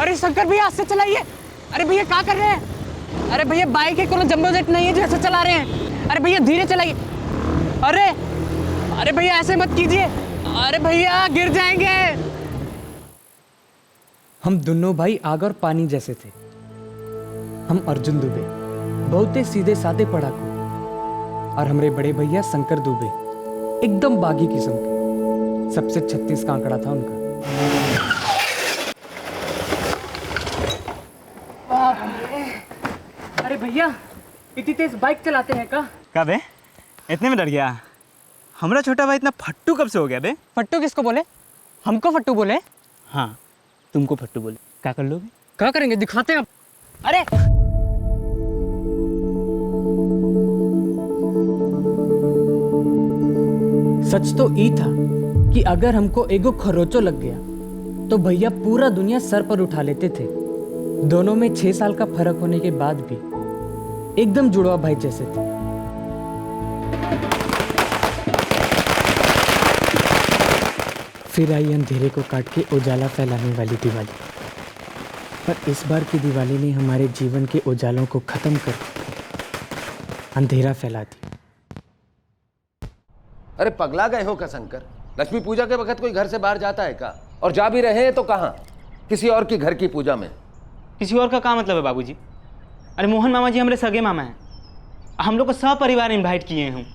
अरे शंकर भैया ऐसे चलाइए। अरे भैया क्या कर रहे हैं? अरे भैया बाइक है, कोनो जंबो जेट नहीं है जो ऐसे चला रहे हैं। अरे भैया धीरे चलाइए। अरे भैया ऐसे मत कीजिए। अरे भैया गिर जाएंगे। हम दोनों भाई आग और पानी जैसे थे। हम अर्जुन दुबे बहुत ही सीधे साधे पढ़ाकू, और हमारे बड़े भैया शंकर दुबे एकदम बागी किस्म के। सबसे 36 का आंकड़ा था उनका। अरे भैया इतनी तेज बाइक चलाते हैं का? कब है? इतने में डर गया? हमारा छोटा भाई इतना फट्टू कब से हो गया बे? फट्टू किसको बोले? हमको फट्टू बोले? हाँ तुमको फट्टू बोले। क्या कर लोगे? क्या करेंगे दिखाते हैं अब। अरे सच तो ई था कि अगर हमको एगो खरोचो लग गया तो भैया पूरा दुनिया सर पर उठा लेते थे। दोनों में 6 साल का फर्क होने के बाद भी एकदम जुड़वा भाई जैसे थे। फिर आई अंधेरे को काट के उजाला फैलाने वाली दिवाली। पर इस बार की दिवाली ने हमारे जीवन के उजालों को खत्म कर अंधेरा फैला दी। अरे पगला गए हो क्या शंकर? लक्ष्मी पूजा के वक्त कोई घर से बाहर जाता है क्या? और जा भी रहे हैं तो कहाँ? किसी और की घर की पूजा में। किसी और का क्या मतलब है बाबूजी? अरे मोहन मामा जी हमारे सगे मामा हैं। हम लोग को सब परिवार इनवाइट किए हैं।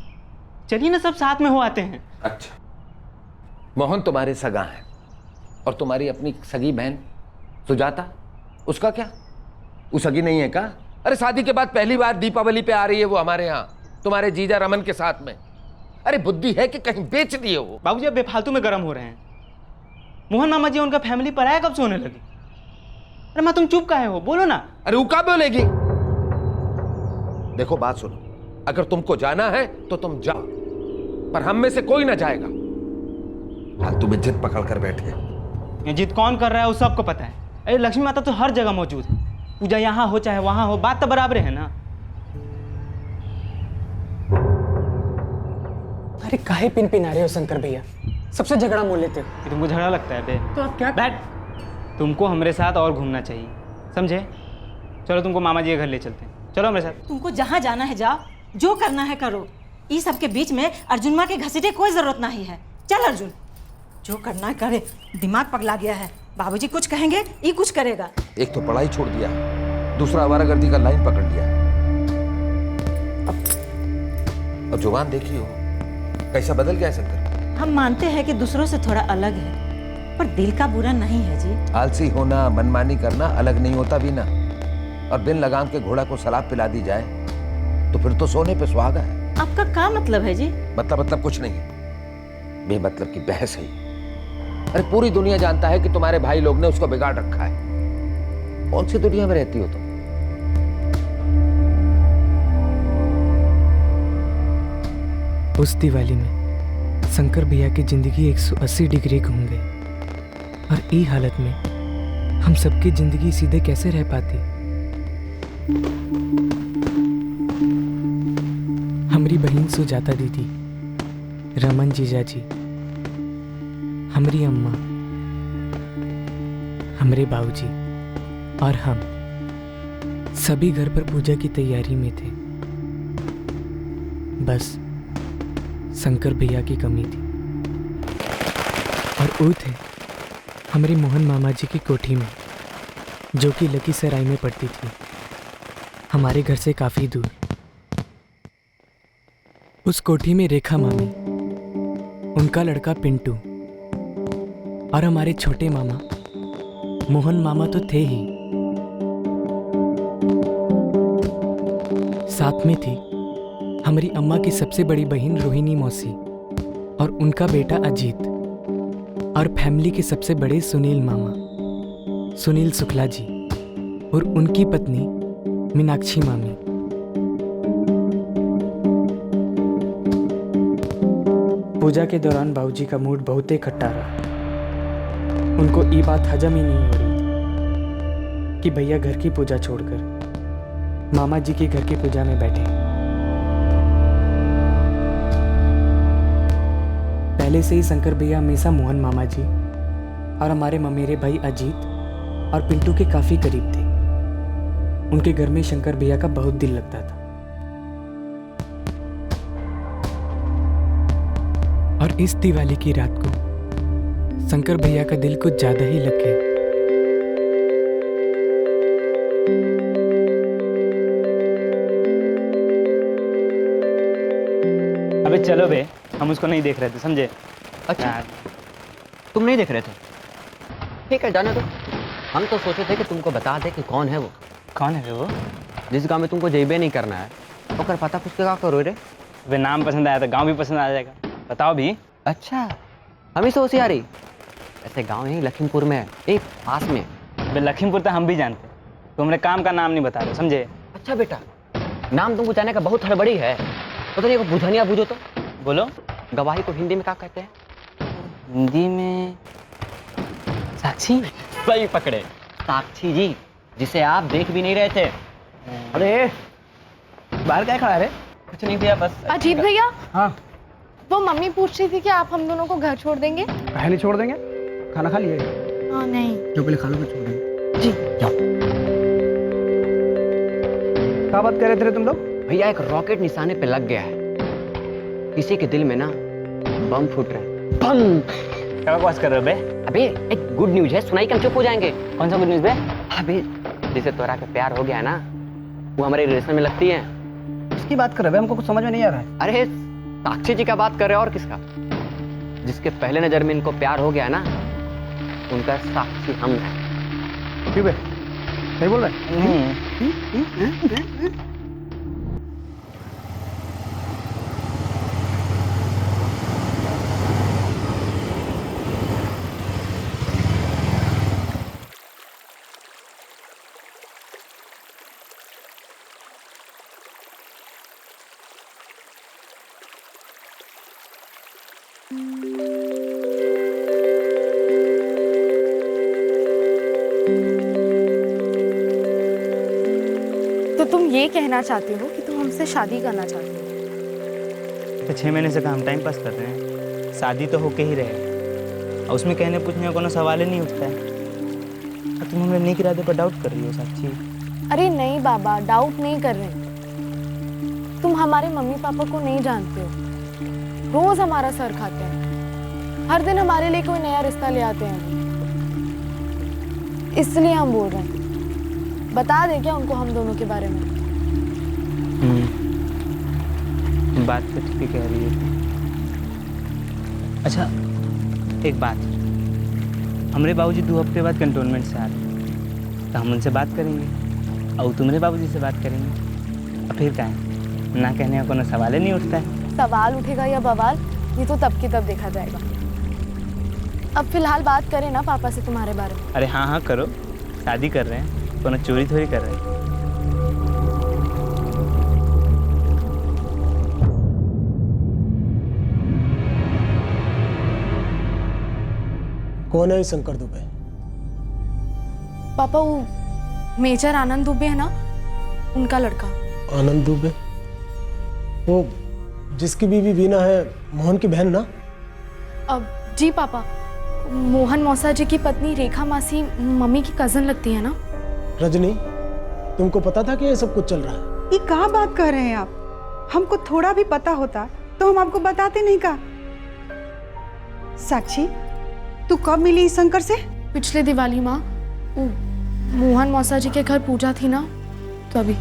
चलिए ना सब साथ में हो आते हैं। अच्छा, मोहन तुम्हारे सगा है और तुम्हारी अपनी सगी बहन सुजाता, उसका क्या? वो सगी नहीं है क्या? अरे शादी के बाद पहली बार दीपावली पे आ रही है वो हमारे यहाँ तुम्हारे जीजा रमन के साथ में। अरे बुद्धि है कि कहीं बेच दिए वो? बाबूजी अब बेफालतू में गर्म हो रहे हैं। मोहन मामा जी उनका फैमिली पराया कब से होने लगी? अरे माँ तुम चुप काहे हो? बोलो ना। अरे वो क्या बोलेगी? देखो बात सुनो, अगर तुमको जाना है तो तुम जाओ, पर हम में से कोई ना जाएगा। हाल तुम्हें जिद पकड़ कर बैठे। ये जिद कौन कर रहा है वो सबको पता है। अरे लक्ष्मी माता तो हर जगह मौजूद है। पूजा यहाँ हो चाहे वहां हो, बात तो बराबर है ना। अरे काहे पिन पिन आ रहे हो शंकर भैया? सबसे झगड़ा मोल लेते हो। कि तुमको झगड़ा लगता है बे? तो आप क्या? बैठ। तुमको हमारे साथ और घूमना चाहिए, समझे? चलो तुमको मामा जी के घर ले चलते हैं। चलो हमारे साथ। तुमको जहाँ जाना है जाओ, जो करना है करो। इस सब के बीच में अर्जुन माँ के घसीटे कोई जरूरत नहीं है। चल अर्जुन, जो करना है करे। दिमाग पगला गया है। बाबूजी कुछ कहेंगे ये कुछ करेगा। एक तो पढ़ाई छोड़ दिया, दूसरा आवारागर्दी का लाइन पकड़ लिया। अब जुबान देखी हो कैसा बदल गया शंकर। हम मानते हैं कि दूसरों से थोड़ा अलग है, पर दिल का बुरा नहीं है जी। आलसी होना, मनमानी करना अलग नहीं होता भी ना। और बिन लगाम के घोड़ा को सलाब पिला दी जाए तो फिर तो सोने पे सुहागा है। आपका क्या मतलब है जी? मतलब कुछ नहीं है, बेमतलब की बहस है। अरे पूरी दुनिया जानता है कि तुम्हारे भाई लोग ने उसको बिगाड़ रखा है। कौन सी दुनिया में रहती हो तुम? उस दिवाली में शंकर भैया की जिंदगी 180 डिग्री घूम गई, और ई हालत में हम सबकी जिंदगी सीधे कैसे रह पाती? हमारी बहन सुजाता दीदी, रमन जीजा जी, हमारी अम्मा, हमारे बाबूजी और हम सभी घर पर पूजा की तैयारी में थे। बस शंकर भैया की कमी थी। और वो थे हमारे मोहन मामा जी की कोठी में, जो कि लखीसराय में पड़ती थी, हमारे घर से काफ़ी दूर। उस कोठी में रेखा मामी, उनका लड़का पिंटू और हमारे छोटे मामा मोहन मामा तो थे ही, साथ में थी हमारी अम्मा की सबसे बड़ी बहन रोहिणी मौसी और उनका बेटा अजीत, और फैमिली के सबसे बड़े सुनील मामा, सुनील शुक्ला जी, और उनकी पत्नी मीनाक्षी मामी। पूजा के दौरान बाबूजी का मूड बहुत ही खट्टा रहा। उनको ये बात हजम ही नहीं हो रही थी कि भैया घर की पूजा छोड़कर मामा जी के घर की पूजा में बैठे। पहले से ही शंकर भैया हमेशा मोहन मामा जी और हमारे ममेरे भाई अजीत और पिंटू के काफ़ी करीब थे। उनके घर में शंकर भैया का बहुत दिल लगता था। और इस दिवाली की रात को शंकर भैया का दिल कुछ ज़्यादा ही लग गया। अबे चलो बे, हम उसको नहीं देख रहे थे, समझे? अच्छा यार, तुम नहीं देख रहे थे? ठीक है, जाने दो। हम तो सोचे थे कि तुमको बता दे कि कौन है वो। कौन है बे वो? जिस गांव में तुमको जेबे नहीं करना है, तो कर पता कुछ क्या करो रे। वे नाम पसंद आया तो गांव भी पसंद आ जाएगा। बताओ भी। अच्छा, हम ही से होशियारी। ऐसे गांव यही लखीमपुर में है, एक पास में। बे लखीमपुर तो हम भी जानते, तुमने काम का नाम नहीं बता रहे, समझे? अच्छा बेटा, नाम तुमको जाने का बहुत हड़बड़ी है। तो ये बुझनिया बुझो तो बोलो। गवाही को हिंदी में क्या कहते हैं? हिंदी में साक्षी। सही पकड़े, साक्षी जी, जिसे आप देख भी नहीं रहे थे। अरे बाहर क्या खड़ा है रे? कुछ नहीं भैया, बस। अजीत भैया, हाँ। वो मम्मी पूछ रही थी कि आप हम दोनों को घर छोड़ देंगे? पहले छोड़ देंगे, खाना खा लिए? हाँ नहीं। जो पहले खा लो फिर छोड़ देंगे। जी जाओ। क्या बात कर रहे थे तुम लोग? भैया एक रॉकेट निशाने पे लग गया है। किसी के दिल में ना बम फूट रहे हैं। बम। क्या बकवास कर रहे हो बे? अबे एक गुड न्यूज है, सुनाई के हम चुप हो जाएंगे। कौन सा गुड न्यूज़ बे? अबे जिसे तोरा के प्यार हो गया है ना, वो हमारे रिलेशन में लगती है। किसकी बात कर रहे हो? हमको कुछ समझ में नहीं आ रहा है। अरे साक्षी जी का बात कर रहे हो, और किसका? जिसके पहले नजर में इनको प्यार हो गया ना, उनका साक्षी हम हैं। क्यों बे? नहीं बोल रहे? तो तुम ये कहना चाहते हो कि तुम हमसे शादी करना चाहते हो? तो 6 महीने से हम टाइम पास कर रहे हैं, शादी तो होके ही रहे। और उसमें कहने पूछने का कोनो सवाल ही नहीं उठता है। और तुम हमें नेक इरादे पर डाउट कर रही हो साक्षी। अरे नहीं बाबा, डाउट नहीं कर रहे। तुम हमारे मम्मी पापा को नहीं जानते हो। रोज हमारा सर खाते हैं, हर दिन हमारे लिए कोई नया रिश्ता ले आते हैं। इसलिए हम बोल रहे हैं, बता दे क्या उनको हम दोनों के बारे में? बात तो ठीक ही कह रही है। अच्छा एक बात, हमारे बाबूजी 2 हफ्ते बाद कंटोनमेंट से आ रहे हैं, तो हम उनसे बात करेंगे और तुम्हारे बाबूजी से बात करेंगे। और फिर क्या है, ना कहने का कोनो सवाल ही नहीं उठता है। सवाल उठेगा या बवाल, ये तो तब की तब देखा जाएगा। अब फिलहाल बात करें ना पापा से तुम्हारे बारे में। अरे हाँ हाँ करो, शादी कर रहे हैं, कोनो चोरी थोड़ी कर रहे हैं। कौन है शंकर दुबे? पापा वो मेजर आनंद दुबे है ना, उनका लड़का। आनंद दुबे? वो जिसकी बीवी वीना है, मोहन की बहन ना? अब जी पापा, मोहन मौसा जी की पत्नी रेखा मासी मम्मी की कजन लगती है ना। रजनी, तुमको पता था कि ये सब कुछ चल रहा है? ये कहाँ बात कर रहे हैं आप? हमको थोड़ा भी पता होता तो हम आपको बताते नहीं का। साक्षी, तू कब मिली इस शंकर से? पिछले दिवाली माँ, वो मोहन मौसा जी के घर पूजा थी ना, तो अभी।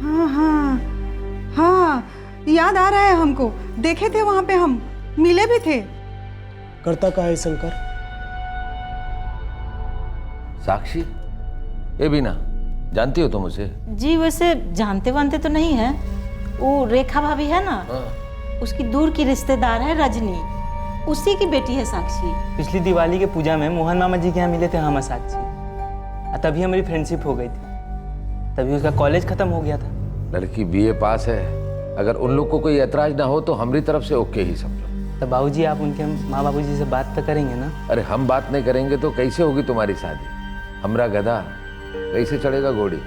हाँ हाँ हाँ, याद आ रहा है हमको। देखे थे वहां पे, हम मिले भी थे। करता का है शंकर? साक्षी, ये भी ना जानती हो तुम उसे? जी वैसे जानते वानते तो नहीं है। वो रेखा भाभी है ना, उसकी दूर की रिश्तेदार है रजनी, उसी की बेटी है साक्षी। पिछली दिवाली के पूजा में मोहन मामा जी के यहाँ मिले थे हम साक्षी, और तभी हमारी फ्रेंडशिप हो गई थी। तभी उसका कॉलेज खत्म हो गया था। लड़की बीए पास है, अगर उन लोग को कोई ऐतराज ना हो तो हमारी तरफ से ओके ही समझो। तो बाबूजी आप उनके माँ बाबूजी से बात तो करेंगे ना? अरे हम बात नहीं करेंगे तो कैसे होगी तुम्हारी शादी? हमरा गधा कैसे चढ़ेगा घोड़ी?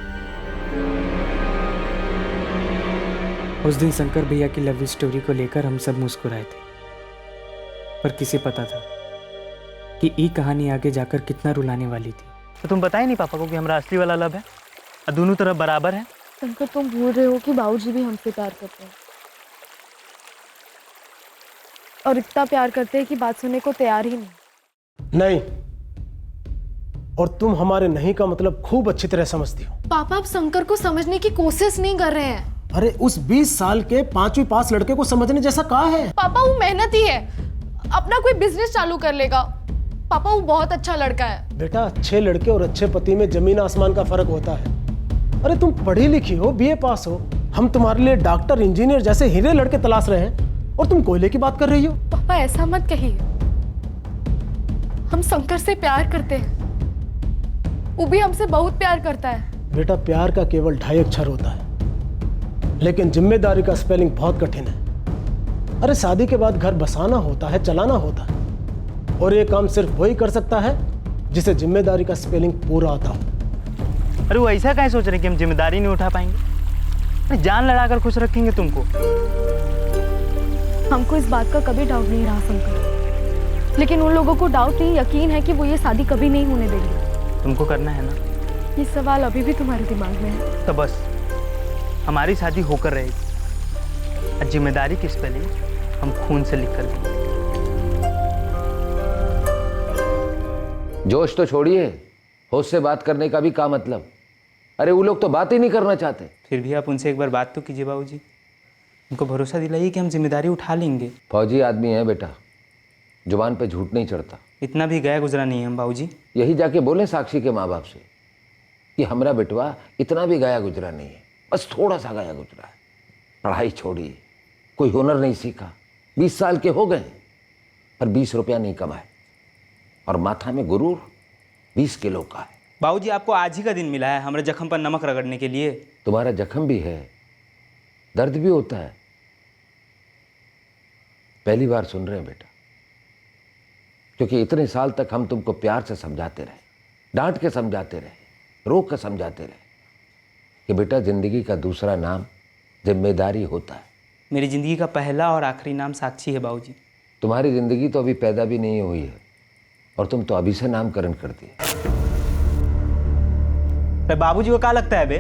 उस दिन शंकर भैया की लव स्टोरी को लेकर हम सब मुस्कुराए थे, पर किसे पता था कि ये कहानी आगे जाकर कितना रुलाने वाली थी। तो तुम बताए नहीं पापा को कि हमारा असली वाला लव है और दोनों तरफ बराबर है। शंकर, तुम भूल रहे हो कि बाबूजी भी हमसे प्यार करते हैं और इतना प्यार करते हैं कि बात सुनने को तैयार ही नहीं। नहीं, और तुम हमारे नहीं का मतलब खूब अच्छी तरह समझती हो। पापा, आप शंकर को समझने की कोशिश नहीं कर रहे हैं। अरे उस 20 साल के 5वीं पास लड़के को समझने जैसा कहा है। पापा, वो मेहनती है, अपना कोई बिजनेस चालू कर लेगा। पापा, वो बहुत अच्छा लड़का है। बेटा, अच्छे लड़के और अच्छे पति में जमीन आसमान का फर्क होता है। अरे तुम पढ़ी लिखी हो, बीए पास हो, हम तुम्हारे लिए डॉक्टर इंजीनियर जैसे हीरे लड़के तलाश रहे हैं और तुम कोयले की बात कर रही हो। पापा, ऐसा मत कहिए, हम शंकर से प्यार करते हैं, वो भी हमसे बहुत प्यार करता है। बेटा, प्यार का केवल 2.5 अक्षर होता है, लेकिन जिम्मेदारी का स्पेलिंग बहुत कठिन है। अरे शादी के बाद घर बसाना होता है, चलाना होता है, और ये काम सिर्फ वही कर सकता है जिसे जिम्मेदारी का स्पेलिंग पूरा आता हो। अरे वो ऐसा क्या सोच रहे हैं कि हम जिम्मेदारी नहीं उठा पाएंगे? अरे जान लड़ाकर खुश रखेंगे तुमको। हमको इस बात का कभी डाउट नहीं रहा शंकर, लेकिन उन लोगों को डाउट नहीं, यकीन है कि वो ये शादी कभी नहीं होने देंगे। तुमको करना है ना? ये सवाल अभी भी तुम्हारे दिमाग में है। तो बस हमारी शादी होकर रहेगी और जिम्मेदारी की स्पेलिंग हम खून से लिख कर देंगे। जोश तो छोड़िए, होश से बात करने का भी क्या मतलब? अरे वो लोग तो बात ही नहीं करना चाहते। फिर भी आप उनसे एक बार बात तो कीजिए बाबूजी, उनको भरोसा दिलाइए कि हम जिम्मेदारी उठा लेंगे। फौजी आदमी है बेटा, जुबान पे झूठ नहीं चढ़ता। इतना भी गया गुजरा नहीं है हम बाबूजी। यही जाके बोले साक्षी के माँ बाप से कि हमारा बेटवा इतना भी गया गुजरा नहीं है, बस थोड़ा सा गया गुजरा है। पढ़ाई छोड़िए, कोई हुनर नहीं सीखा, 20 साल के हो गए पर 20 रुपया नहीं कमाए, और माथा में गुरूर 20 किलो का है। बाबूजी, आपको आज ही का दिन मिला है हमारे जख्म पर नमक रगड़ने के लिए। तुम्हारा जख्म भी है, दर्द भी होता है। पहली बार सुन रहे हैं बेटा, क्योंकि इतने साल तक हम तुमको प्यार से समझाते रहे, डांट के समझाते रहे, रोक के समझाते रहे कि बेटा जिंदगी का दूसरा नाम जिम्मेदारी होता है। मेरी जिंदगी का पहला और आखिरी नाम साक्षी है बाबूजी। तुम्हारी जिंदगी तो अभी पैदा भी नहीं हुई है और तुम तो अभी से नामकरण कर दिए। बाबूजी को क्या लगता है बे,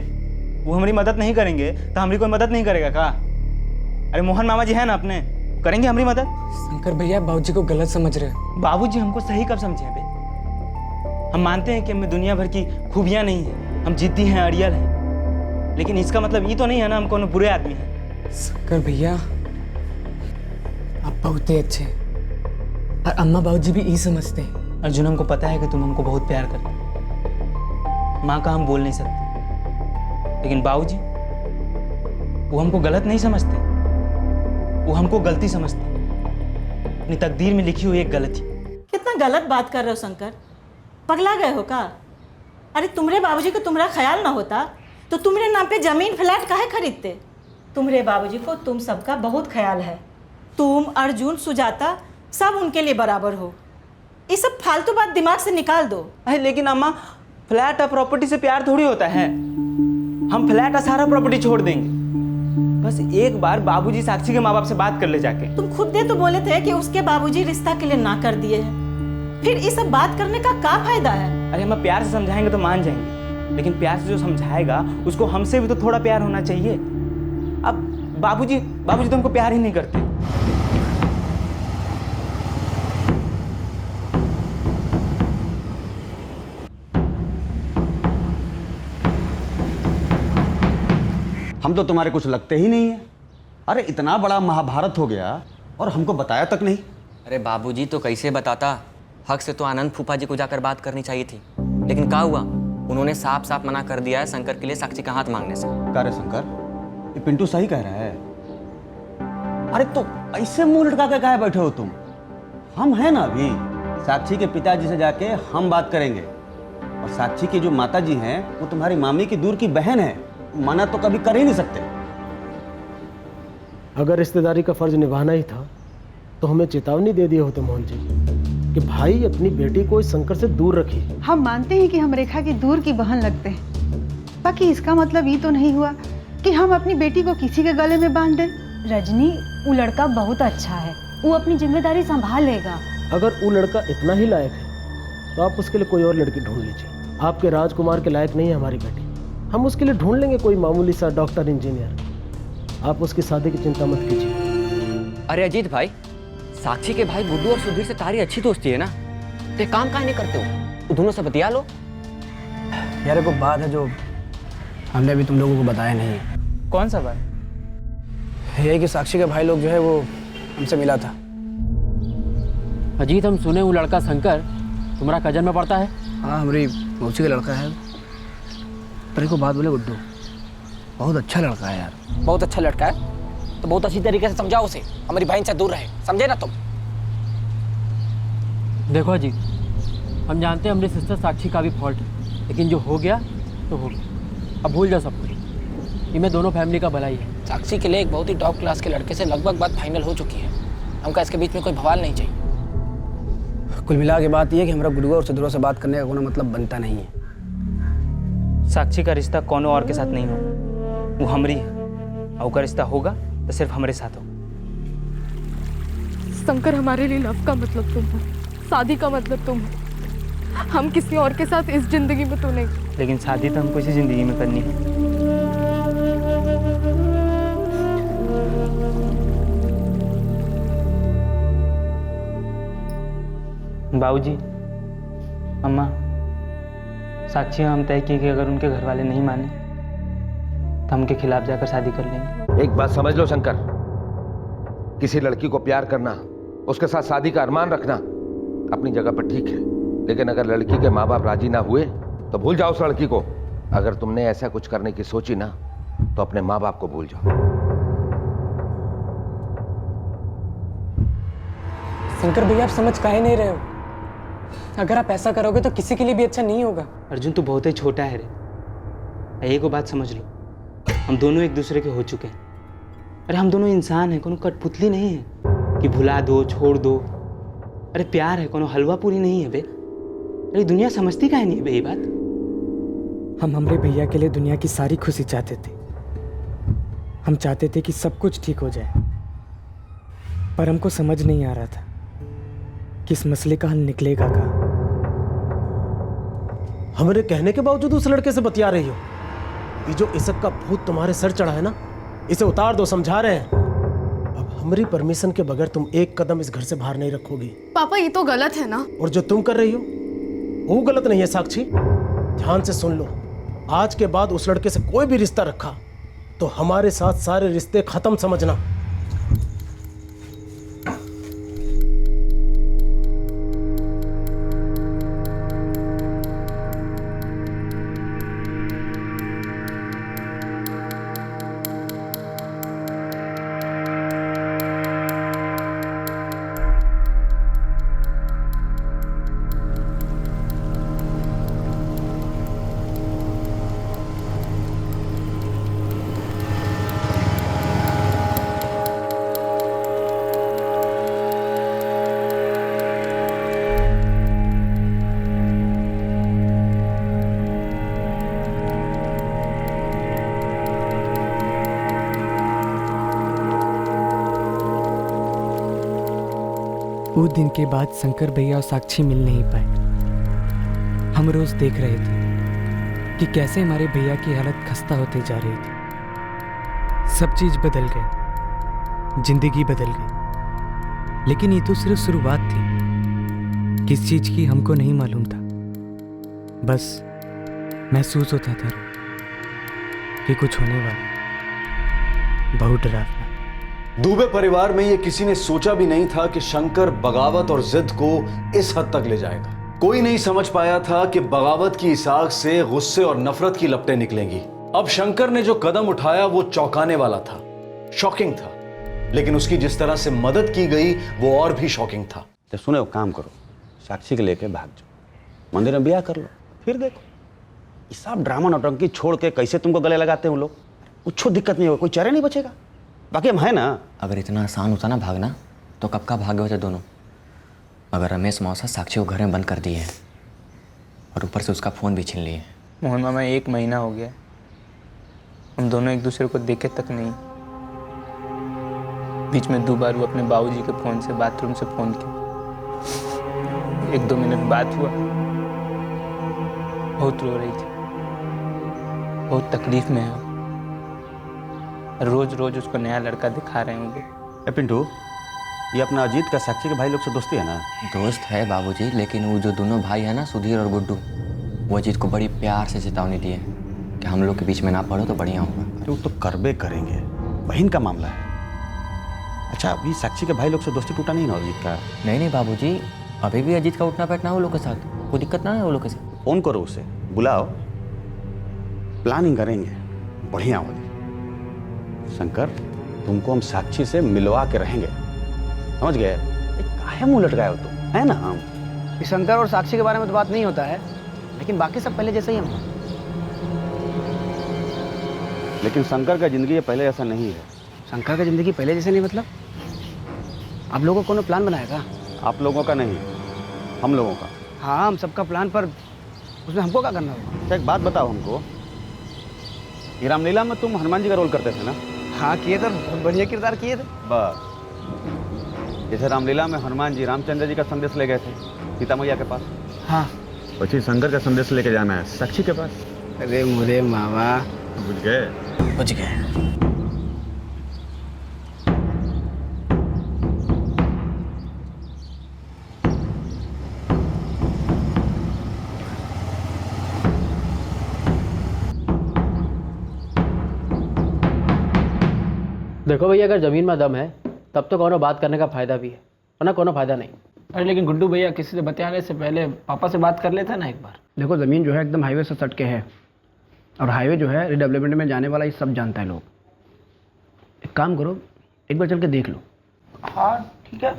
वो हमारी मदद नहीं करेंगे तो हमारी कोई मदद नहीं करेगा का? अरे मोहन मामा जी है ना अपने, करेंगे हमारी मदद। शंकर भैया, बाबूजी को गलत समझ रहे हैं। बाबूजी हमको सही कब समझे बे? हम मानते हैं कि हमें दुनिया भर की खूबियां नहीं है, हम जिद्दी हैं, अड़ियल हैं, लेकिन इसका मतलब ये तो नहीं है ना हम कोनो बुरे आदमी हैं। शंकर भैया, आप बहुत ही अच्छे हैं और अम्मा बाबूजी भी यही समझते हैं। अर्जुन, हमको पता है कि तुम हमको बहुत प्यार करते हो, माँ का हम बोल नहीं सकते, लेकिन बाबूजी वो हमको गलत नहीं समझते, वो हमको गलती समझते, अपनी तकदीर में लिखी हुई एक गलती। कितना गलत बात कर रहे हो शंकर, पगला गए हो का? अरे तुम्हारे बाबूजी को तुम्हारा ख्याल ना होता तो तुम्हारे नाम पे जमीन फ्लैट काहे खरीदते? तुम्हारे बाबूजी को तुम सबका बहुत ख्याल है। तुम, अर्जुन, सुजाता सब उनके लिए बराबर हो। ये सब फालतू बात दिमाग से निकाल दो। अरे लेकिन अम्मा, फ्लैट और प्रॉपर्टी से प्यार थोड़ी होता है। हम फ्लैट और सारा प्रॉपर्टी छोड़ देंगे, बस एक बार बाबूजी साक्षी के माँ बाप से बात कर ले जाके। तुम खुद दे तो बोले थे कि उसके बाबूजी रिश्ता के लिए ना कर दिए हैं, फिर ये सब बात करने का क्या फायदा है? अरे हम प्यार से समझाएंगे तो मान जाएंगे, लेकिन प्यार से जो समझाएगा उसको हमसे भी तो थोड़ा प्यार होना चाहिए। अब बाबूजी तो हमको प्यार ही नहीं करते। हम तो तुम्हारे कुछ लगते ही नहीं है। अरे इतना बड़ा महाभारत हो गया और हमको बताया तक नहीं। अरे बाबूजी, तो कैसे बताता? हक से तो आनंद फूफा जी को जाकर बात करनी चाहिए थी, लेकिन क्या हुआ, उन्होंने साफ साफ मना कर दिया है शंकर के लिए साक्षी का हाथ मांगने से। क्या रे शंकर, ये पिंटू सही कह रहा है? अरे तो ऐसे मुंह लटका के काहे बैठे हो तुम? हम हैं ना अभी, साक्षी के पिताजी से जाके हम बात करेंगे, और साक्षी की जो माता जी हैं वो तुम्हारी मामी की दूर की बहन है, मना तो कभी कर ही नहीं सकते। अगर रिश्तेदारी का फर्ज निभाना ही था तो हमें चेतावनी दे दिए होते मोहन जी कि भाई अपनी बेटी को इस शंकर से दूर रखिए। हम मानते हैं कि हम रेखा की दूर की बहन लगते हैं, बाकी इसका मतलब ये तो नहीं हुआ कि हम अपनी बेटी को किसी के गले में बांध दें। रजनी, वो लड़का बहुत अच्छा है, वो अपनी जिम्मेदारी संभाल लेगा। अगर वो लड़का इतना ही लायक है तो आप उसके लिए कोई और लड़की ढूंढ लीजिए। आपके राजकुमार के लायक नहीं है हमारी बेटी। हम उसके लिए ढूंढ लेंगे कोई मामूली सा डॉक्टर इंजीनियर। आप उसकी शादी की चिंता मत कीजिए। अरे अजीत भाई, साक्षी के भाई गुड्डू और सुधीर से तारी अच्छी दोस्ती है ना, तो एक काम काहे नहीं करते हो, दोनों से बतिया लो। यार को बात है जो हमने अभी तुम लोगों को बताया नहीं है। कौन सा बात? ये कि साक्षी के भाई लोग जो है वो हमसे मिला था। अजीत, हम सुने वो लड़का शंकर तुम्हारा कजन में पड़ता है। हाँ, हमारी मौसी का लड़का है। पर को बात बोले गुड्डू, बहुत अच्छा लड़का है यार। बहुत अच्छा लड़का है तो बहुत अच्छी तरीके से समझाओ उसे, हमारी बहन से दूर रहे, समझे ना तुम। देखो अजीत, हम जानते हैं हमारी सिस्टर साक्षी का भी फॉल्ट है, लेकिन जो हो गया तो हो गया, अब भूल जाओ सब कुछ। ये मैं दोनों फैमिली का भलाई है। साक्षी के लिए एक बहुत ही टॉप क्लास के लड़के से लगभग बात फाइनल हो चुकी है। हमका इसके बीच में कोई बवाल नहीं चाहिए। कुल मिला के बात यह है कि हमारा गुड्डू और सुधीर से बात करने का कोई मतलब बनता नहीं है। साक्षी का रिश्ता कोनो और के साथ नहीं हो, वो हमरी है, और का रिश्ता होगा तो सिर्फ हमारे साथ हो। शंकर, हमारे लिए लव का मतलब तुम हो, शादी का मतलब तुम हो। हम किसी और के साथ इस जिंदगी में तो नहीं। लेकिन शादी तो हमको इसी जिंदगी में करनी है। बाबूजी, अम्मा, साक्षी हम तय किए कि अगर उनके घर वाले नहीं माने तो हम उनके खिलाफ जाकर शादी कर लेंगे। एक बात समझ लो शंकर, किसी लड़की को प्यार करना, उसके साथ शादी का अरमान रखना अपनी जगह पर ठीक है, लेकिन अगर लड़की के माँ बाप राजी ना हुए तो भूल जाओ उस लड़की को। अगर तुमने ऐसा कुछ करने की सोची ना तो अपने माँ बाप को भूल जाओ। शंकर भैया, आप समझ काहे नहीं रहे हो? अगर आप ऐसा करोगे तो किसी के लिए भी अच्छा नहीं होगा। अर्जुन, तू बहुत ही छोटा है रे। एक बात समझ लो, हम दोनों एक दूसरे के हो चुके हैं। अरे हम दोनों इंसान हैं, कोनो कठपुतली नहीं है कि भुला दो छोड़ दो। अरे प्यार है, कोनो हलवा पूरी नहीं है बे। अरे दुनिया समझती काहे नहीं है बे ये बात। हम हमारे भैया के लिए दुनिया की सारी खुशी चाहते थे। हम चाहते थे कि सब कुछ ठीक हो जाए, पर हमको समझ नहीं आ रहा था कि इस मसले का हल निकलेगा का। हमारे कहने के बावजूद उस लड़के से बतिया रही हो। ये जो इसक का भूत तुम्हारे सर चढ़ा है ना, इसे उतार दो, समझा रहे हैं। अब हमारी परमिशन के बगैर तुम एक कदम इस घर से बाहर नहीं रखोगी। पापा, ये तो गलत है ना। और जो तुम कर रही हो वो गलत नहीं है साक्षी। ध्यान से सुन लो, आज के बाद उस लड़के से कोई भी रिश्ता रखा तो हमारे साथ सारे रिश्ते खत्म समझना। वो दिन के बाद शंकर भैया और साक्षी मिल नहीं पाए। हम रोज देख रहे थे कि कैसे हमारे भैया की हालत खस्ता होते जा रही थी। सब चीज बदल गई, जिंदगी बदल गई, लेकिन ये तो सिर्फ शुरुआत थी। किस चीज की हमको नहीं मालूम था, बस महसूस होता था कि कुछ होने वाला। बहुत डरावना। दुबे परिवार में ये किसी ने सोचा भी नहीं था कि शंकर बगावत और जिद को इस हद तक ले जाएगा। कोई नहीं समझ पाया था कि बगावत की इस आग से गुस्से और नफरत की लपटें निकलेंगी। अब शंकर ने जो कदम उठाया वो चौंकाने वाला था, शॉकिंग था, लेकिन उसकी जिस तरह से मदद की गई वो और भी शॉकिंग था। तो सुने, वो काम करो, साक्षी के लेके भाग जाओ, मंदिर में ब्याह कर लो, फिर देखो। ये सब ड्रामा नौटंकी छोड़ के कैसे तुमको गले लगाते हैं वो लोग, कुछ दिक्कत नहीं होगा, कोई चेहरा नहीं बचेगा। बाकी हम है ना। अगर इतना आसान होता ना भागना तो कब का भागे होते दोनों। मगर रमेश मौसा साक्षी को घर में बंद कर दिए हैं और ऊपर से उसका फ़ोन भी छीन लिए। मोहन मामा, 1 महीना हो गया, हम दोनों एक दूसरे को देखे तक नहीं। बीच में 2 बार वो अपने बाबूजी के फ़ोन से बाथरूम से फ़ोन किया, 1-2 मिनट बात हुआ, बहुत रो रही थी, बहुत तकलीफ में है। रोज रोज उसको नया लड़का दिखा रहे होंगे। ए पिंटू, ये अपना अजीत का साक्षी के भाई लोग से दोस्ती है ना? दोस्त है बाबूजी, लेकिन वो जो दोनों भाई है ना, सुधीर और गुड्डू, वो अजीत को बड़ी प्यार से चेतावनी दिए कि हम लोग के बीच में ना पड़ो तो बढ़िया होगा। तो करबे करेंगे, बहन का मामला है। अच्छा, अभी साक्षी के भाई लोग से दोस्ती टूटा नहीं ना अजीत का? नहीं बाबूजी, अभी भी अजीत का उठना बैठना वो लोग के साथ, कोई दिक्कत ना है वो लोग के साथ। फोन करो उसे, बुलाओ, प्लानिंग करेंगे बढ़िया वाली। शंकर, तुमको हम साक्षी से मिलवा के रहेंगे, समझ गए? काहे मुंह लटकाए हो तुम, है ना? हम शंकर और साक्षी के बारे में तो बात नहीं होता है, लेकिन बाकी सब पहले जैसे ही हम। लेकिन शंकर का जिंदगी पहले जैसा नहीं है। शंकर का जिंदगी पहले जैसे नहीं मतलब? आप लोगों को प्लान बनाएगा? आप लोगों का नहीं, हम लोगों का। हाँ, हम सबका प्लान, पर उसमें हमको क्या करना होगा? अच्छा, एक बात बताओ हमको, ये रामलीला में तुम हनुमान जी का रोल करते थे ना? हाँ किए थे, बहुत बढ़िया किरदार किए थे। बस जैसे रामलीला में हनुमान जी रामचंद्र जी का संदेश ले गए थे सीता मैया के पास, हाँ, वैसे शंकर का संदेश लेके जाना है साक्षी के पास। अरे मुझे मामा, बुझ गए? बुझ गए। देखो भैया, अगर ज़मीन में दम है तब तो कोनो बात करने का फ़ायदा भी है, वरना कोनो फ़ायदा नहीं। अरे लेकिन गुड्डू भैया, किसी से बतियाने से पहले पापा से बात कर लेते ना एक बार। देखो, ज़मीन जो है एकदम हाईवे से सट के है, और हाईवे जो है रिडेवलपमेंट में जाने वाला, ये सब जानता है लोग। एक काम करो, एक बार चल के देख लो। हाँ ठीक है,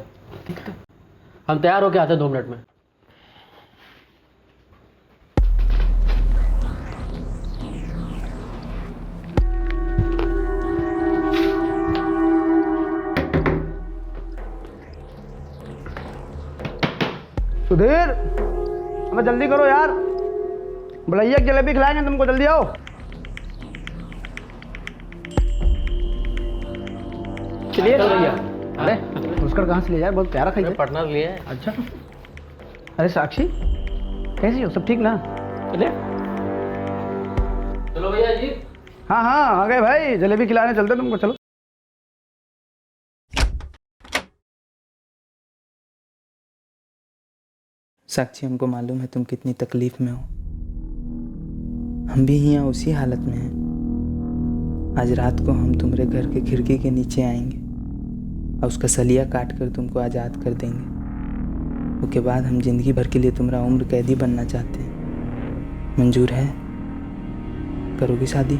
देखते। हम तैयार होके आते हैं 2 मिनट में। सुधीर, हमें जल्दी करो यार, भलैया की जलेबी खिलाएंगे तुमको, जल्दी आओ। चलिए भैया। अरे पुष्कर कहाँ से ले जाए, बहुत प्यारा खाइए। पटना लिए है। अच्छा, अरे साक्षी कैसी हो, सब ठीक ना? चलिए, चलो भैया जी। हाँ हाँ आ गए भाई, जलेबी खिलाने चलते तुमको, चलो। साक्षी, हमको मालूम है तुम कितनी तकलीफ में हो, हम भी यहाँ उसी हालत में हैं। आज रात को हम तुम्हारे घर के खिड़की के नीचे आएंगे और उसका सलिया काट कर तुमको आज़ाद कर देंगे। उसके बाद हम जिंदगी भर के लिए तुम्हारा उम्र कैदी बनना चाहते हैं। मंजूर है? करोगी शादी?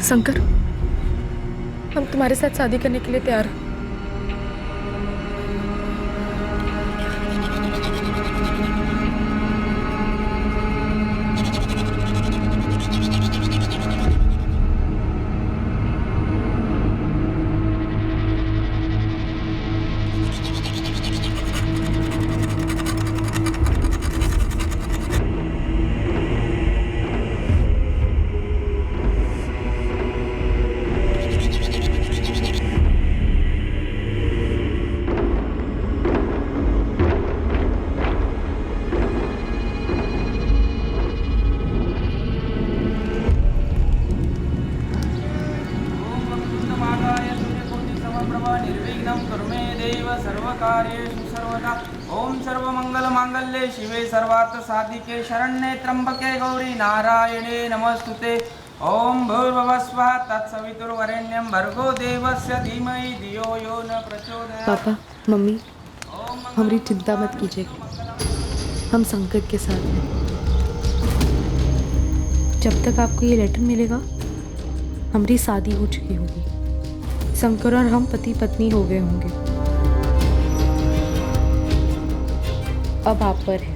शंकर, हम तुम्हारे साथ शादी करने के लिए तैयार हैं। ओम सर्वमंगल मांगल्ये शिवे सर्वार्थ साधिके शरण्ये त्र्यंबके गौरी नारायणे नमस्तुते। ओम भूर्भुवः स्वः तत्सवितुर्वरेण्यं भर्गो देवस्य धीमहि धियो यो न प्रचोदयात्। पापा, मम्मी, हमारी चिंता मत कीजिएगा, हम शंकर के साथ हैं। जब तक आपको ये लेटर मिलेगा हमारी शादी हो चुकी होगी, शंकर और हम पति पत्नी हो गए होंगे। अब आप पर है,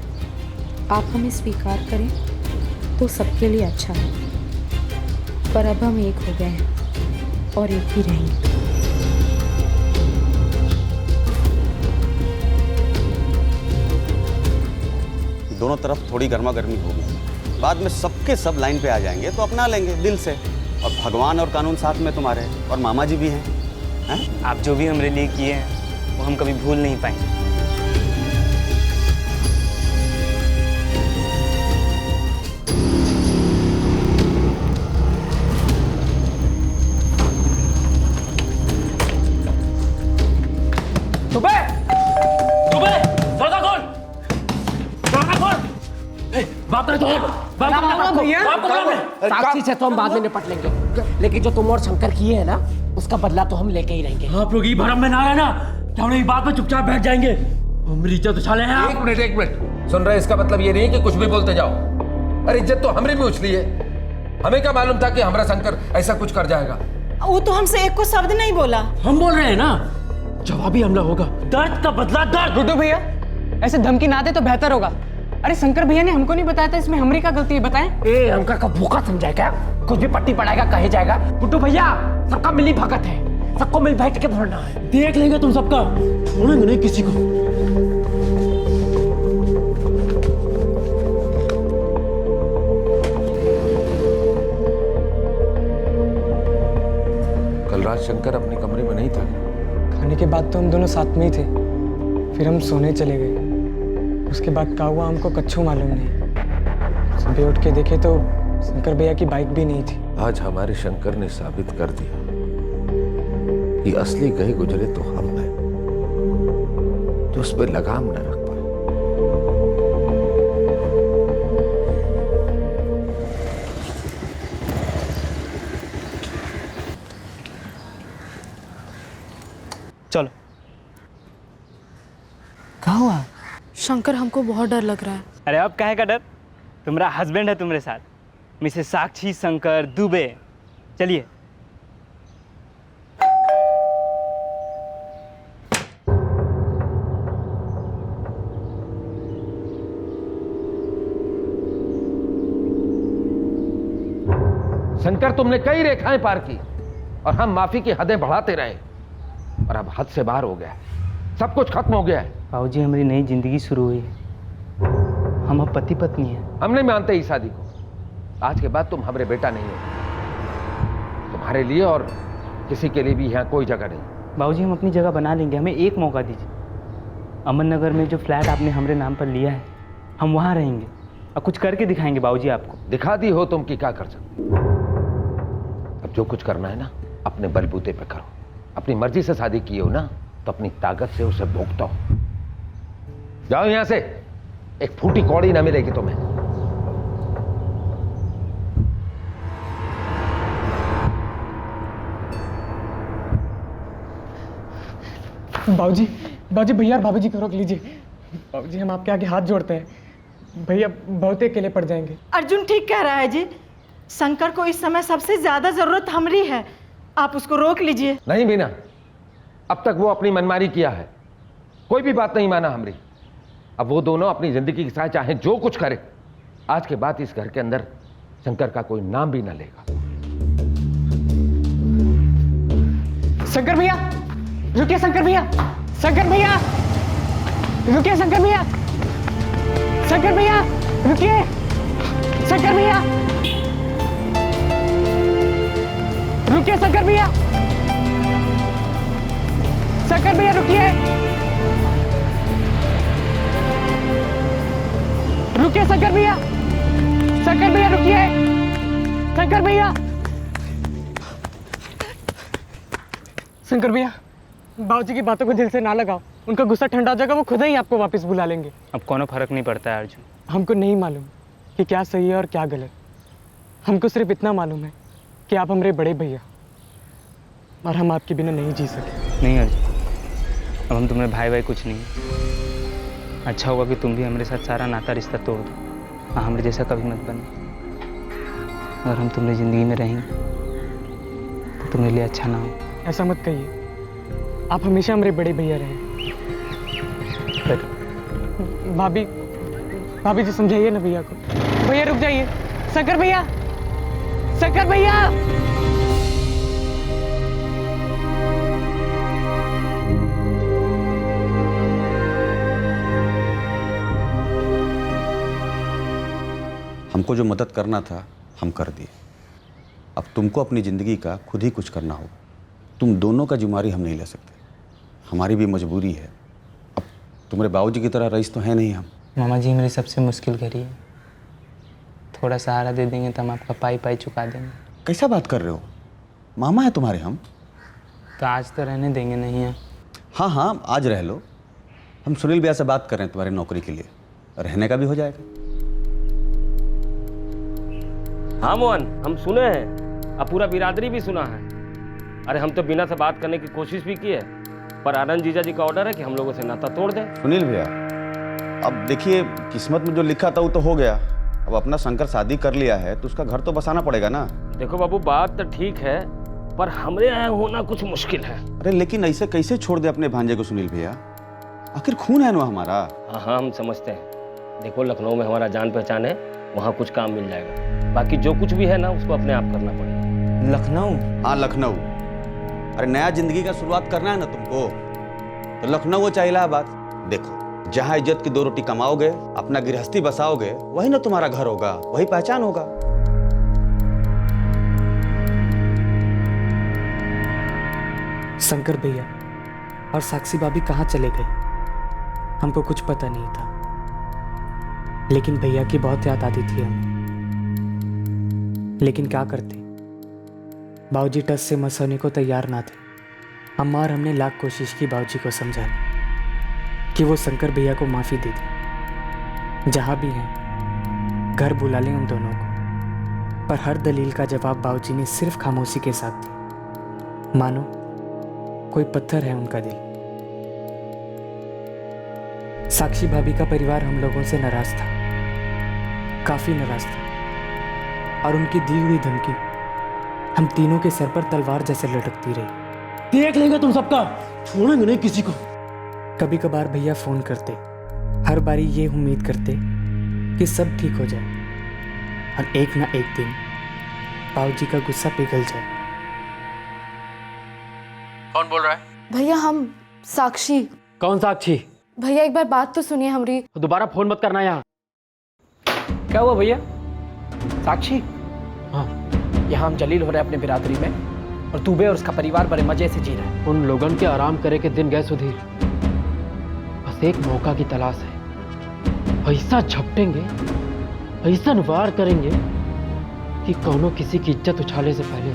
आप हमें स्वीकार करें तो सबके लिए अच्छा है, पर अब हम एक हो गए हैं और एक ही रहेंगे। दोनों तरफ थोड़ी गर्मा गर्मी होगी, बाद में सबके सब लाइन पे आ जाएंगे तो अपना लेंगे दिल से। और भगवान और कानून साथ में तुम्हारे, और मामा जी भी हैं। आप जो भी हमारे लिए किए हैं वो हम कभी भूल नहीं पाएंगे। साक्षी से तो हम बाद में निपट लेंगे, लेकिन जो तुम और शंकर किए हैं ना उसका बदला तो हम लेके ही रहेंगे। आप लोग ये भरम में ना रहना, क्या उन्हें बात में चुपचाप बैठ जाएंगे। हमारी इज्जत उछाले हैं आप। एक मिनट सुन रहे, इसका मतलब ये नहीं कि कुछ भी बोलते जाओ। अरे इज्जत तो हमने भी उछली है, हमें क्या मालूम था कि हमारा शंकर ऐसा कुछ कर जाएगा। वो तो हमसे एक को शब्द नहीं बोला। हम बोल रहे हैं ना, जवाबी हमला होगा, दर्द का बदला दर्द। गुड्डू भैया ऐसे धमकी ना दे तो बेहतर होगा। अरे शंकर भैया ने हमको नहीं बताया था, इसमें हमारी क्या गलती है बताएं? ए हमका का भूखा समझाए क्या? कुछ भी पट्टी पड़ाएगा कहे जाएगा। गुड्डू भैया सबका मिली भगत है, सबको मिल बैठ के भरना है। देख लेंगे तुम सबका, छोड़ेंगे नहीं किसी को। कल रात शंकर अपने कमरे में नहीं था। खाने के बाद तो हम दोनों साथ में ही थे, फिर हम सोने चले गए। उसके बाद क्या हुआ हमको कच्छू मालूम नहीं। सुबह उठ के देखे तो शंकर भैया की बाइक भी नहीं थी। आज हमारे शंकर ने साबित कर दिया कि असली गए गुजरे तो हम हैं, जो उस पर लगाम न रख पाए। चलो। क्या हुआ? शंकर हमको बहुत डर लग रहा है। अरे अब काहे का डर, तुम्हारा हस्बैंड है तुम्हारे साथ, मिसेस साक्षी शंकर दुबे। चलिए। शंकर तुमने कई रेखाएं पार की और हम माफी की हदें बढ़ाते रहे, और अब हद से बाहर हो गया, सब कुछ खत्म हो गया है। बाबूजी हमारी नई जिंदगी शुरू हुई है, हम अब पति पत्नी हैं। हम नहीं मानते इस शादी को। आज के बाद तुम हमारे बेटा नहीं हो। तुम्हारे लिए और किसी के लिए भी यहाँ कोई जगह नहीं। बाबूजी हम अपनी जगह बना लेंगे, हमें एक मौका दीजिए। अमन नगर में जो फ्लैट आपने हमारे नाम पर लिया है हम वहाँ रहेंगे और कुछ करके दिखाएंगे बाबूजी आपको। दिखा दी हो तुम कि क्या कर सकते। अब जो कुछ करना है ना अपने बलबूते पे करो। अपनी मर्जी से शादी की हो ना तो अपनी ताकत से उसे भोगता हो। जाओ यहां से, एक फूटी कौड़ी ना मिलेगी तुम्हें। बाबूजी भैया और भाभी जी को रोक लीजिए। बाबूजी हम आपके आगे हाथ जोड़ते हैं, भैया बहुत अकेले पड़ जाएंगे। अर्जुन ठीक कह रहा है जी, शंकर को इस समय सबसे ज्यादा जरूरत हमारी है, आप उसको रोक लीजिए। नहीं मीना, अब तक वो अपनी मनमानी किया है, कोई भी बात नहीं माना हमारी। अब वो दोनों अपनी जिंदगी के साथ चाहे जो कुछ करे, आज के बाद इस घर के अंदर शंकर का कोई नाम भी ना लेगा। शंकर भैया रुकिए, शंकर भैया, शंकर भैया रुकिए, शंकर भैया, शंकर भैया रुकिए, शंकर भैया रुकिए, शंकर भैया, शंकर भैया रुकिए, रुकिए शंकर भैया, शंकर भैया रुकिए, शंकर भैया, शंकर भैया बाबूजी की बातों को दिल से ना लगाओ, उनका गुस्सा ठंडा हो जाएगा, वो खुद ही आपको वापस बुला लेंगे। अब कोनो फर्क नहीं पड़ता है अर्जुन। हमको नहीं मालूम कि क्या सही है और क्या गलत, हमको सिर्फ इतना मालूम है कि आप हमारे बड़े भैया और हम आपके बिना नहीं जी सके। नहीं अर्जुन, अब हम तुम्हारे भाई भाई कुछ नहीं। अच्छा होगा कि तुम भी हमारे साथ सारा नाता रिश्ता तोड़ दो, हाँ हमारे जैसा कभी मत बनो। अगर हम तुम्हारी ज़िंदगी में रहेंगे तो तुम्हारे लिए अच्छा ना हो। ऐसा मत कहिए, आप हमेशा हमारे बड़े भैया रहे। भाभी, भाभी जी समझाइए ना भैया को। भैया रुक जाइए, शंकर भैया, शंकर भैया। हमको जो मदद करना था हम कर दिए। अब तुमको अपनी ज़िंदगी का खुद ही कुछ करना होगा। तुम दोनों का जिम्मेदारी हम नहीं ले सकते, हमारी भी मजबूरी है। अब तुम्हारे बाबूजी की तरह रईस तो है नहीं हम। मामा जी मेरी सबसे मुश्किल घड़ी है, थोड़ा सहारा दे देंगे तो हम आपका पाई पाई चुका देंगे। कैसा बात कर रहे हो? मामा है तुम्हारे हम। तो आज तो रहने देंगे नहीं है? हाँ हाँ आज रह लो। हम सुनील भैया से बात कर रहे हैं तुम्हारी नौकरी के लिए, रहने का भी हो जाएगा। हाँ मोहन, हम सुने हैं, अब पूरा बिरादरी भी सुना है। अरे हम तो बिना से बात करने की कोशिश भी की है, पर आनंद जीजा जी का ऑर्डर है कि हम लोगों से नाता तोड़ दें। सुनील भैया अब देखिए, किस्मत में जो लिखा था वो तो हो गया। अब अपना शंकर शादी कर लिया है तो उसका घर तो बसाना पड़ेगा ना। देखो बाबू, बात तो ठीक है, पर हमरे यहाँ होना कुछ मुश्किल है। अरे लेकिन ऐसे कैसे छोड़ दे अपने भांजे को सुनील भैया? आखिर खून है ना हमारा। हाँ हाँ हम समझते हैं। देखो लखनऊ में हमारा जान पहचान है, वहाँ कुछ काम मिल जाएगा। बाकी जो कुछ भी है ना उसको अपने आप करना पड़ेगा। लखनऊ? हाँ लखनऊ। अरे नया जिंदगी का शुरुआत करना है ना तुमको, तो लखनऊ चाहे इलाहाबाद। देखो जहाँ इज्जत की दो रोटी कमाओगे, अपना गृहस्थी बसाओगे, वही ना तुम्हारा घर होगा, वही पहचान होगा। शंकर भैया और साक्षी भाभी कहाँ चले गए हमको कुछ पता नहीं था, लेकिन भैया की बहुत याद आती थी हमें। लेकिन क्या करते, बाबूजी टस से मस होने को तैयार ना थे। अम्मा और हमने लाख कोशिश की बाबूजी को समझाने कि वो शंकर भैया को माफ़ी दे दे, जहाँ भी हैं घर बुला लें उन दोनों को। पर हर दलील का जवाब बाबूजी ने सिर्फ खामोशी के साथ दिया, मानो कोई पत्थर है उनका दिल। साक्षी भाभी का परिवार हम लोगों से नाराज था, काफी नाराज था, और उनकी दी हुई धमकी हम तीनों के सर पर तलवार जैसे लटकती रही। देख लेंगे तुम सबका, छोड़ेंगे नहीं किसी को। कभी कभार भैया फोन करते, हर बारी ये उम्मीद करते कि सब ठीक हो जाए, और एक ना एक दिन बाबूजी का गुस्सा पिघल जाए। कौन बोल रहा है? भैया हम साक्षी। कौन साक्षी? भैया एक बार बात तो सुनिए हमारी। दोबारा फोन मत करना यहाँ। क्या हुआ भैया? साक्षी, हाँ यहाँ हम जलील हो रहे हैं अपने बिरादरी में, और दुबे और उसका परिवार बड़े मजे से जी रहे हैं। उन लोगन के आराम करे के दिन गए सुधीर, बस एक मौका की तलाश है। ऐसा झपटेंगे, ऐसा वार करेंगे कि कौनो किसी की इज्जत उछाले से पहले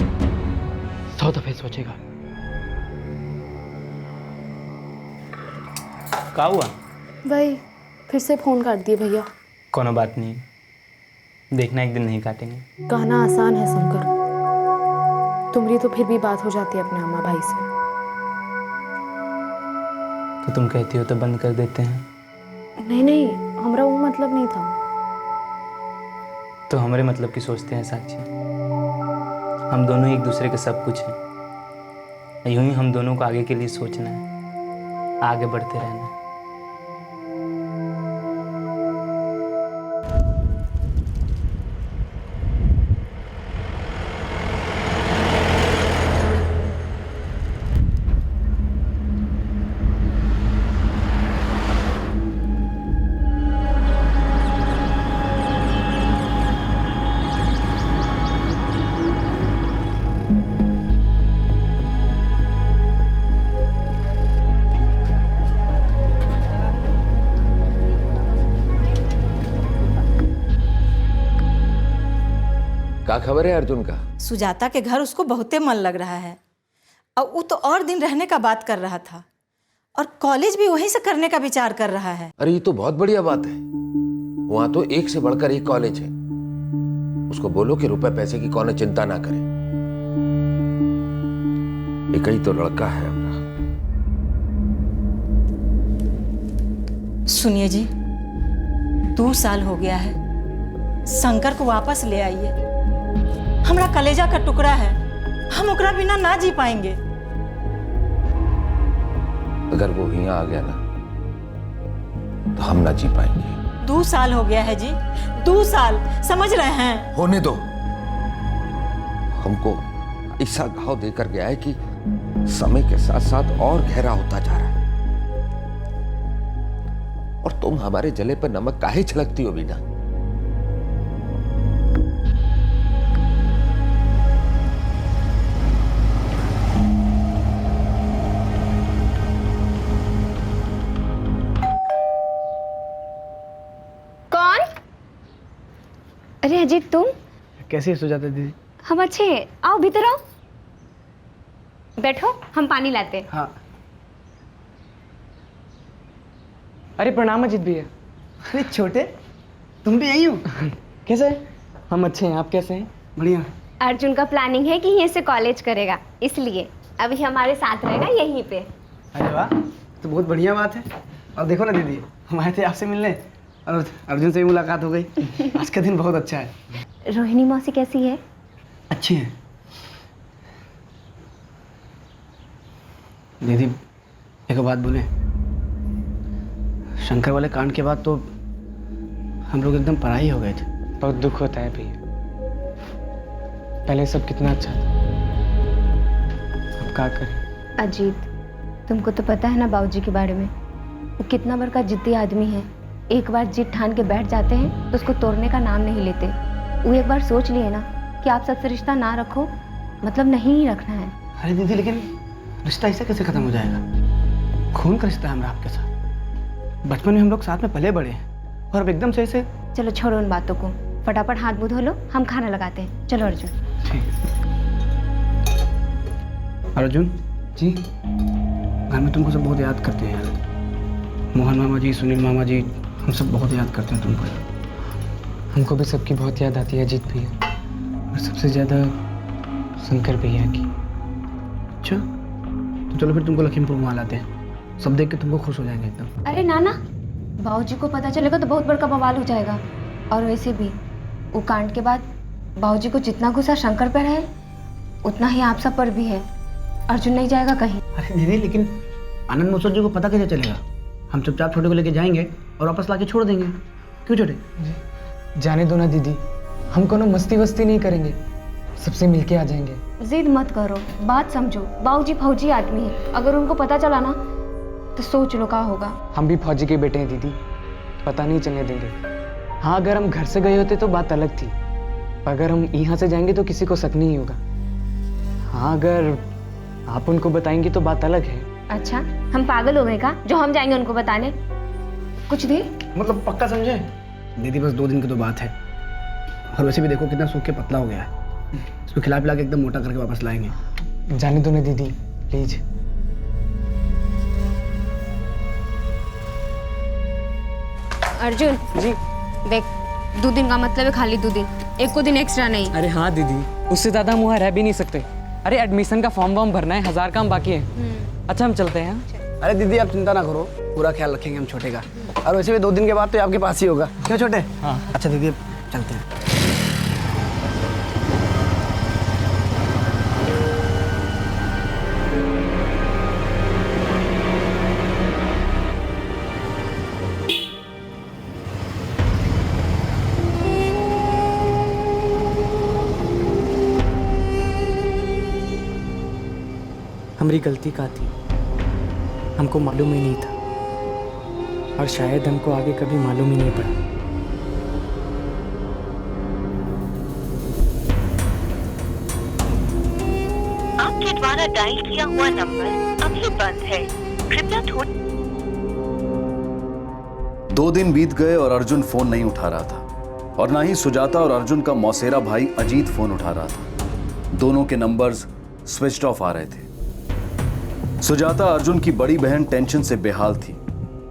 100 दफे सोचेगा। क्या हुआ? भाई फिर से फोन काट दिए भैया। कोनो बात नहीं, देखना एक दिन नहीं काटेंगे। कहना आसान है शंकर, तुम्हारी तो फिर भी बात हो जाती है अपने अम्मा भाई से। तो तुम कहती हो तो बंद कर देते हैं? नहीं नहीं, हमारा वो मतलब नहीं था। तो हमारे मतलब की सोचते हैं साक्षी। हम दोनों एक दूसरे के सब कुछ हैं। यूं ही हम दोनों को आगे के लिए सोचना है, आगे बढ़ते रहना है। क्या खबर है अर्जुन का? सुजाता के घर उसको बहुते मन लग रहा है, और वो तो और दिन रहने का बात कर रहा था, और कॉलेज भी वहीं से करने का विचार कर रहा है। अरे ये तो बहुत बढ़िया बात है, वहां तो एक से बढ़कर एक कॉलेज है। उसको बोलो कि रुपए पैसे की कौन चिंता ना करे, एक ही तो लड़का है अपना। सुनिए जी, 2 साल हो गया है, शंकर को वापस ले आइए। हमरा कलेजा का टुकड़ा है, हम ओकरा बिना ना जी पाएंगे। अगर वो यहाँ आ गया ना तो हम ना जी पाएंगे। 2 साल हो गया है जी, 2 साल, समझ रहे हैं? होने दो। हमको ऐसा घाव देकर गया है कि समय के साथ साथ और गहरा होता जा रहा है। और तुम हमारे जले पर नमक काहे छिड़कती हो बीना? कौन? अरे अजीत, तुम कैसी है सुजाता दीदी? हम अच्छे हैं, आओ भीतर आओ, बैठो, हम पानी लाते हैं। हाँ। अरे प्रणाम अजीत भैया। अरे छोटे, तुम भी यही हो? कैसे? हम अच्छे हैं, आप कैसे हैं? बढ़िया। अर्जुन का प्लानिंग है कि यहीं से कॉलेज करेगा, इसलिए अभी हमारे साथ रहेगा यहीं पे। अरे वाह, तो बहुत बढ़िया बात है। और देखो ना दीदी, हम आए थे आपसे मिलने और अर्जुन से भी मुलाकात हो गई। आज का दिन बहुत अच्छा है। रोहिणी मौसी कैसी है? अच्छी है। दीदी एक बात बोले, शंकर वाले कांड के बाद तो हम लोग एकदम पराई हो गए थे। बहुत दुख होता है भैया, पहले सब कितना अच्छा था, अब क्या करें। अजीत, तुमको तो पता है ना बाबूजी के बारे में, वो कितना बड़का जिद्दी आदमी है। एक बार जिद ठान के बैठ जाते हैं तो उसको तोड़ने का नाम नहीं लेते। वो एक बार सोच लिए ना कि आप सबसे रिश्ता ना रखो, मतलब नहीं ही रखना है। अरे दीदी, लेकिन रिश्ता ऐसे कैसे खत्म हो जाएगा? खून का रिश्ता है हमारा आपके साथ, बचपन में हम लोग साथ में पले बड़े हैं और अब एकदम से ऐसे। चलो छोड़ो उन बातों को, फटाफट हाथ मुंह धो लो, हम खाना लगाते हैं। चलो अर्जुन। अर्जुन जी, घर में तुमको सब बहुत याद करते हैं यार। मोहन मामा जी, सुनील मामा जी, हम सब बहुत याद करते हैं तुमको। हमको भी सबकी बहुत याद आती है अजीत भैया, और सबसे ज़्यादा शंकर भैया की। अच्छा, तो चलो फिर तुमको लखीमपुर घुमा लाते हैं, सब देख के तुमको खुश हो जाएंगे एकदम। अरे नाना, बाबूजी को पता चलेगा तो बहुत बड़का बवाल हो जाएगा। और वैसे भी वो कांड के बाद बाबूजी को जितना गुस्सा शंकर पर है उतना ही आप सब पर भी है। अर्जुन नहीं जाएगा कहीं। अरे दीदी, लेकिन आनंद महोत्सव जी को पता कैसे चलेगा? हम चुपचाप छोटे को लेके जाएंगे और वापस लाके छोड़ देंगे। क्यों छोटे? जाने दो ना दीदी, हम कोनो मस्ती वस्ती नहीं करेंगे, सबसे मिलके आ जाएंगे। जिद मत करो, बात समझो। बाबूजी फौजी आदमी है, अगर उनको पता चला ना तो सोच लो क्या होगा। हम भी फौजी के बेटे हैं दीदी, पता नहीं चलने देंगे। हाँ, अगर हम घर से गए होते तो बात अलग थी, अगर हम यहाँ से जाएंगे तो किसी को शक नहीं होगा। हाँ, अगर आप उनको बताएंगे तो बात अलग है। अच्छा, हम पागल हो गए का जो हम जाएंगे उनको बताने? कुछ देर मतलब पक्का समझे? दीदी बस 2 दिन की तो बात है, और वैसे भी देखो कितना सूख के पतला हो गया है। इसको खिला पिला के एकदम मोटा करके वापस लाएंगे। जाने दो ना दीदी प्लीज। अर्जुन जी, देख, 2 दिन का मतलब है खाली 2 दिन, एक को दिन एक्स्ट्रा नहीं। अरे हाँ दीदी, उससे ज़्यादा हम वहाँ रह भी नहीं सकते। अरे एडमिशन का फॉर्म वॉर्म भरना है, 1000 काम बाकी है। अच्छा, हम चलते हैं। अरे दीदी, आप चिंता ना करो, पूरा ख्याल रखेंगे हम छोटे का। और वैसे भी 2 दिन के बाद तो आपके पास ही होगा, क्यों छोटे? हाँ। अच्छा दीदी, चलते हैं। हमारी गलती का थी, हमको मालूम ही नहीं था, और शायद हमको आगे कभी मालूम ही नहीं पड़ा। आपके द्वारा डायल किया हुआ नंबर अभी बंद है, कृपया थोड़ी। 2 दिन बीत गए और अर्जुन फोन नहीं उठा रहा था, और ना ही सुजाता और अर्जुन का मौसेरा भाई अजीत फोन उठा रहा था। दोनों के नंबर्स स्विच्ड ऑफ आ रहे थे। सुजाता, अर्जुन की बड़ी बहन, टेंशन से बेहाल थी।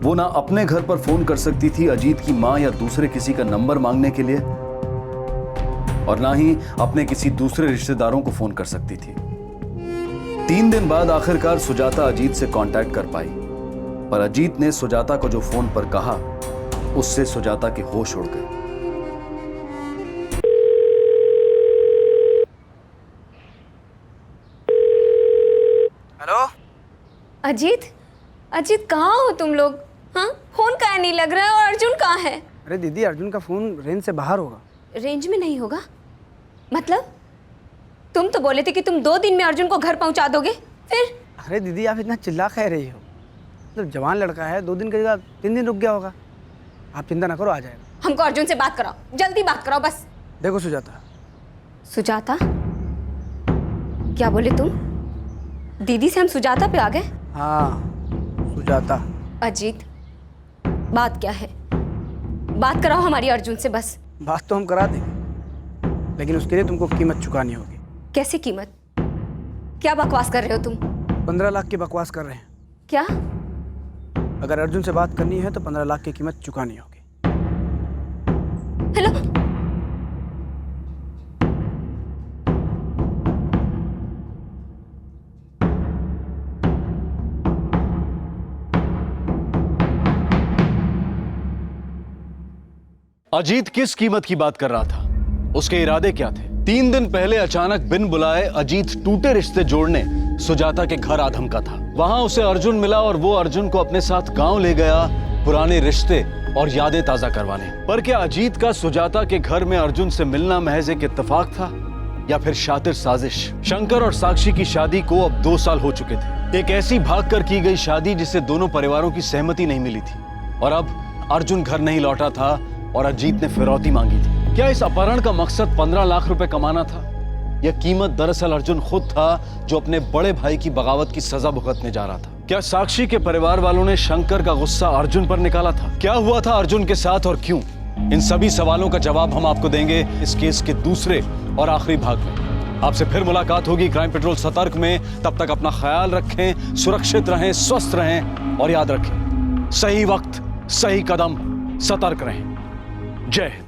वो ना अपने घर पर फोन कर सकती थी अजीत की मां या दूसरे किसी का नंबर मांगने के लिए, और ना ही अपने किसी दूसरे रिश्तेदारों को फोन कर सकती थी। 3 दिन बाद आखिरकार सुजाता अजीत से कांटेक्ट कर पाई, पर अजीत ने सुजाता को जो फोन पर कहा, उससे सुजाता के होश उड़ गए। हेलो अजीत, अजीत कहाँ हो तुम लोग? हाँ, फोन कहाँ नहीं लग रहा है और अर्जुन कहाँ है? अरे दीदी, अर्जुन का फ़ोन रेंज से बाहर होगा। रेंज में नहीं होगा मतलब? तुम तो बोले थे कि तुम 2 दिन में अर्जुन को घर पहुंचा दोगे, फिर? अरे दीदी, आप इतना चिल्ला कह रही हो? मतलब जवान लड़का है, 2 दिन की जगह 3 दिन रुक गया होगा। आप चिंता ना करो, आ जाएगा। हमको अर्जुन से बात कराओ, जल्दी बात कराओ बस। देखो सुजाता। सुजाता? क्या बोले तुम? दीदी से हम सुजाता पे आ गए? हाँ, सुजाता। अजीत, बात क्या है? बात कराओ हमारी अर्जुन से बस। बात तो हम करा देंगे, लेकिन उसके लिए तुमको कीमत चुकानी होगी। कैसे कीमत? क्या बकवास कर रहे हो तुम? 15 लाख की बकवास कर रहे हैं। क्या? अगर अर्जुन से बात करनी है तो 15 लाख की कीमत चुकानी होगी। हेलो, अजीत किस कीमत की बात कर रहा था? उसके इरादे क्या थे? 3 दिन पहले अचानक बिन बुलाए अजीत टूटे रिश्ते जोड़ने सुजाता के घर आधमका था। वहां उसे अर्जुन मिला और वो अर्जुन को अपने साथ गांव ले गया पुराने रिश्ते और यादें ताजा करवाने। पर क्या अजीत का सुजाता के घर में अर्जुन से मिलना महज एक इत्तेफाक था या फिर शातिर साजिश? शंकर और साक्षी की शादी को अब 2 साल हो चुके थे। एक ऐसी भागकर की गई शादी जिसे दोनों परिवारों की सहमति नहीं मिली थी, और अब अर्जुन घर नहीं लौटा था और अजीत ने फिरौती मांगी थी। क्या इस अपहरण का मकसद 15 लाख रुपए कमाना था? यह कीमत दरअसल अर्जुन खुद था, जो अपने बड़े भाई की बगावत की सजा भुगतने जा रहा था। क्या साक्षी के परिवार वालों ने शंकर का गुस्सा अर्जुन पर निकाला था? क्या हुआ था अर्जुन के साथ और क्यों? इन सभी सवालों का जवाब हम आपको देंगे इस केस के दूसरे और आखिरी भाग में। आपसे फिर मुलाकात होगी क्राइम पेट्रोल सतर्क में। तब तक अपना ख्याल रखें, सुरक्षित रहें, स्वस्थ रहें और याद रखें, सही वक्त सही कदम, सतर्क रहें। जय हिंद।